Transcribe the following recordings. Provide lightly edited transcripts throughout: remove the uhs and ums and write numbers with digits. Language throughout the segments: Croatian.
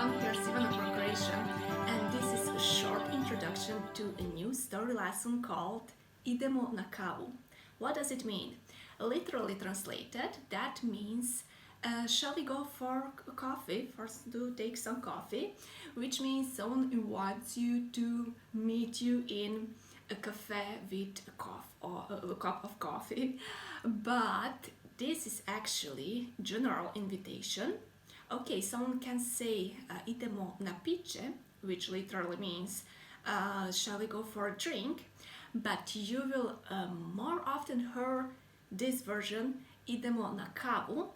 everyone, here's Ivana from Croatia, and this is a short introduction to a new story lesson called Idemo na kavu. What does it mean? Literally translated, that means shall we go for coffee? First, do take some coffee, which means someone invites you to meet you in a cafe with a cup of coffee. But this is actually general invitation. Okay, someone can say idemo na piće, which literally means shall we go for a drink, but you will more often hear this version idemo na kavu,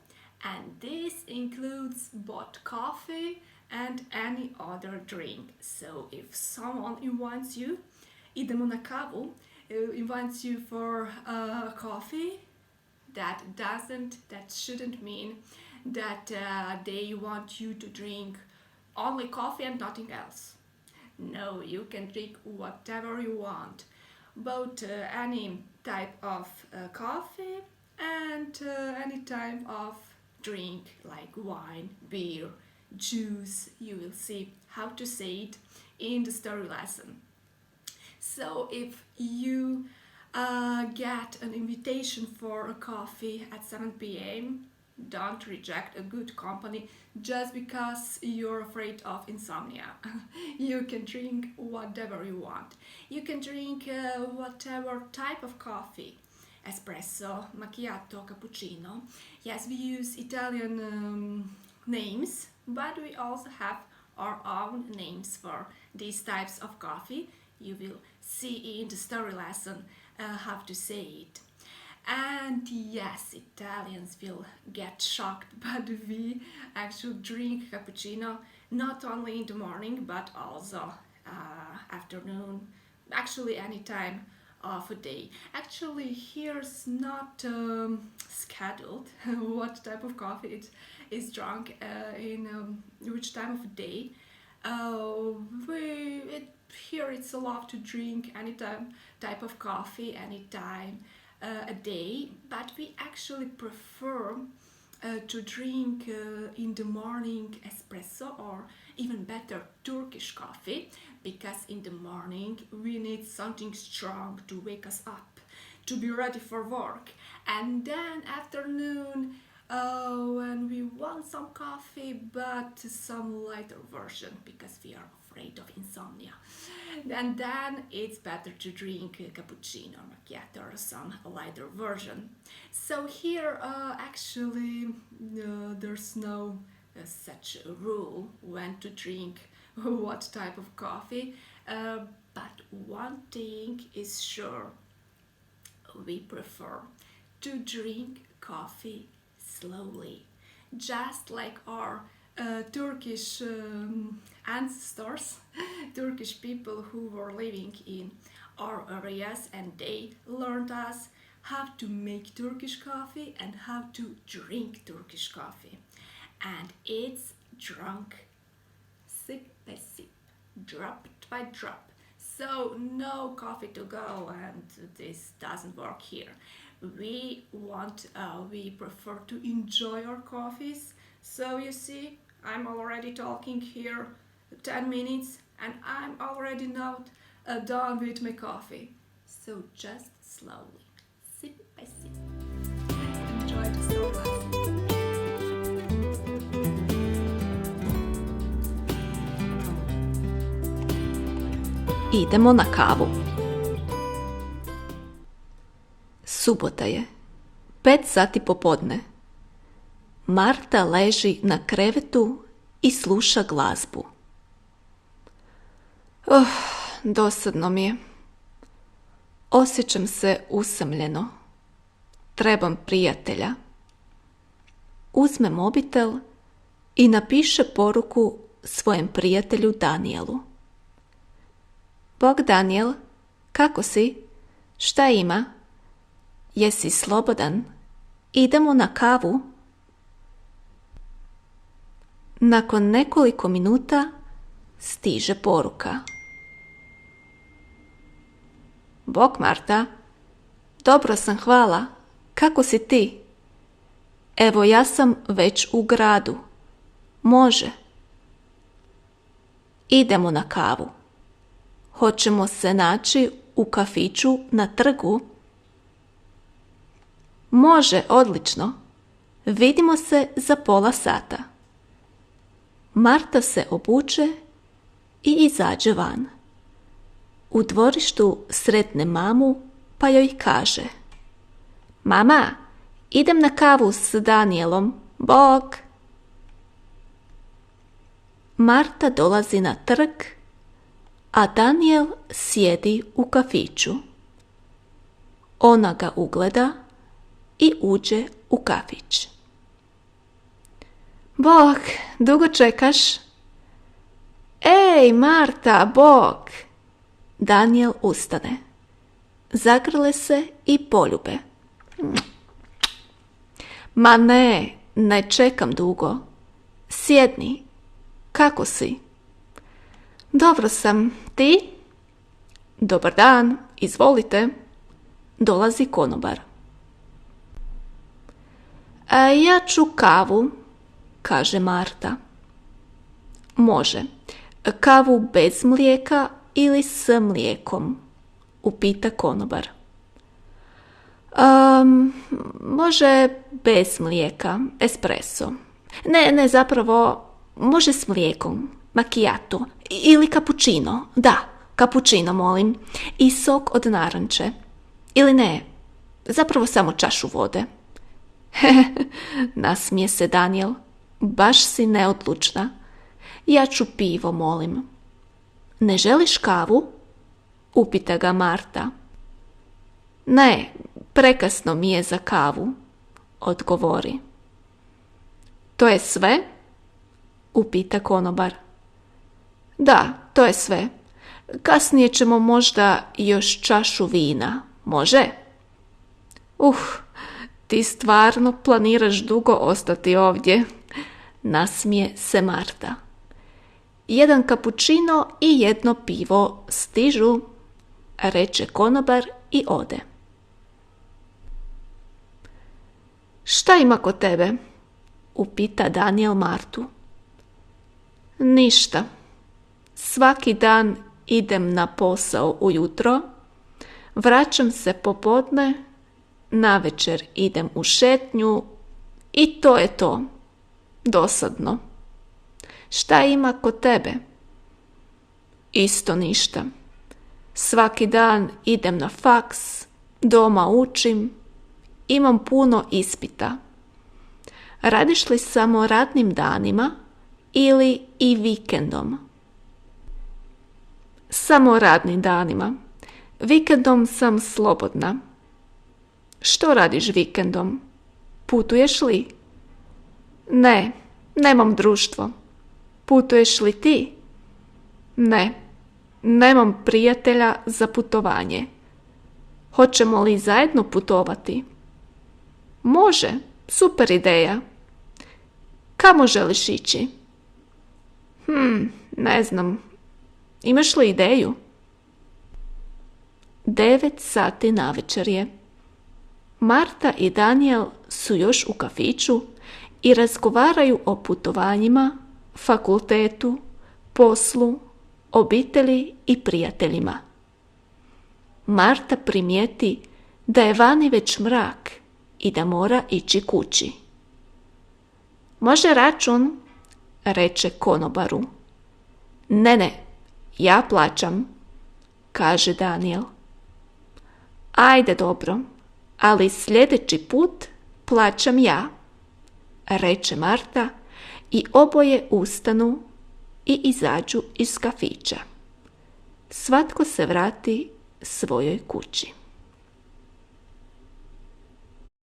and this includes both coffee and any other drink. So if someone invites you idemo na kavu, invites you for coffee, that shouldn't mean that they want you to drink only coffee and nothing else. No, you can drink whatever you want, both any type of coffee and any type of drink like wine, beer, juice. You will see how to say it in the story lesson. So if you get an invitation for a coffee at 7 p.m., don't reject a good company just because you're afraid of insomnia. You can drink whatever you want. You can drink whatever type of coffee. Espresso, macchiato, cappuccino. Yes, we use Italian names, but we also have our own names for these types of coffee. You will see in the story lesson how to say it. And yes, Italians will get shocked, but we actually drink cappuccino not only in the morning but also afternoon, actually any time of a day. Actually, here's not scheduled what type of coffee it is drunk in which time of day. Here it's allowed to drink any type of coffee anytime a day, but we actually prefer to drink in the morning espresso or even better Turkish coffee, because in the morning we need something strong to wake us up, to be ready for work, and then afternoon when we want some coffee but some lighter version because we are afraid of insomnia, and then it's better to drink cappuccino or macchiato or some lighter version. So here actually there's no such a rule when to drink what type of coffee, but one thing is sure: we prefer to drink coffee slowly, just like our Turkish ancestors, Turkish people who were living in our areas, and they learned us how to make Turkish coffee and how to drink Turkish coffee. And it's drunk sip by sip, drop by drop. So no coffee to go, and this doesn't work here. We prefer to enjoy our coffees. So you see, I'm already talking here 10 minutes and I'm already not done with my coffee. So just slowly, sip by sip. Enjoy the story lesson. Idemo na kavu. Subota je. 5 sati popodne. Marta leži na krevetu i sluša glazbu. Dosadno mi je. Osjećam se usamljeno. Trebam prijatelja. Uzme mobitel i napiše poruku svojem prijatelju Danielu. Bog Daniel, kako si? Šta ima? Jesi slobodan? Idemo na kavu? Nakon nekoliko minuta stiže poruka. Bog Marta, dobro sam, hvala. Kako si ti? Evo, ja sam već u gradu. Može. idemo na kavu. Hoćemo se naći u kafiću na trgu? Može, odlično. Vidimo se za pola sata. Marta se obuče i izađe van. U dvorištu sretne mamu pa joj kaže: Mama, idem na kavu s Danielom. Bog! Marta dolazi na trg, a Daniel sjedi u kafiću. Ona ga ugleda i uđe u kafić. Bog, dugo čekaš? Ej, Marta, Bog! Daniel ustane. Zagrle se i poljube. Ma ne čekam dugo. Sjedni. Kako si? Dobro sam. Ti? Dobar dan, izvolite. Dolazi konobar. Ja ću kavu, kaže Marta. Može. Kavu bez mlijeka ili s mlijekom? Upita konobar. Može bez mlijeka, espresso. Ne, zapravo može s mlijekom, macchiato ili cappuccino. Da, cappuccino molim. I sok od naranče. Ili ne, zapravo samo čašu vode. Nasmije se Daniel. Baš si neodlučna. Ja ću pivo, molim. Ne želiš kavu? Upita ga Marta. Ne, prekasno mi je za kavu, odgovori. To je sve? Upita konobar. Da, to je sve. Kasnije ćemo možda još čašu vina. Može? Ti stvarno planiraš dugo ostati ovdje, nasmije se Marta. Jedan kapućino i jedno pivo stižu, reče konobar i ode. Šta ima kod tebe? Upita Daniel Martu. Ništa. Svaki dan idem na posao ujutro, vraćam se popodne, navečer idem u šetnju i to je to. Dosadno. Šta ima kod tebe? Isto ništa. Svaki dan idem na faks, doma učim, imam puno ispita. Radiš li samo radnim danima ili i vikendom? Samo radnim danima. Vikendom sam slobodna. Što radiš vikendom? Putuješ li? Ne, nemam društvo. Putuješ li ti? Ne, nemam prijatelja za putovanje. Hoćemo li zajedno putovati? Može, super ideja. Kamo želiš ići? Ne znam. Imaš li ideju? 9 sati navečer je. Marta i Daniel su još u kafiću i razgovaraju o putovanjima, fakultetu, poslu, obitelji i prijateljima. Marta primijeti da je vani već mrak i da mora ići kući. Može račun, reče konobaru. Ne, ja plaćam, kaže Daniel. Ajde dobro, ali sljedeći put plaćam ja, reče Marta i oboje ustanu i izađu iz kafića. Svatko se vrati svojoj kući.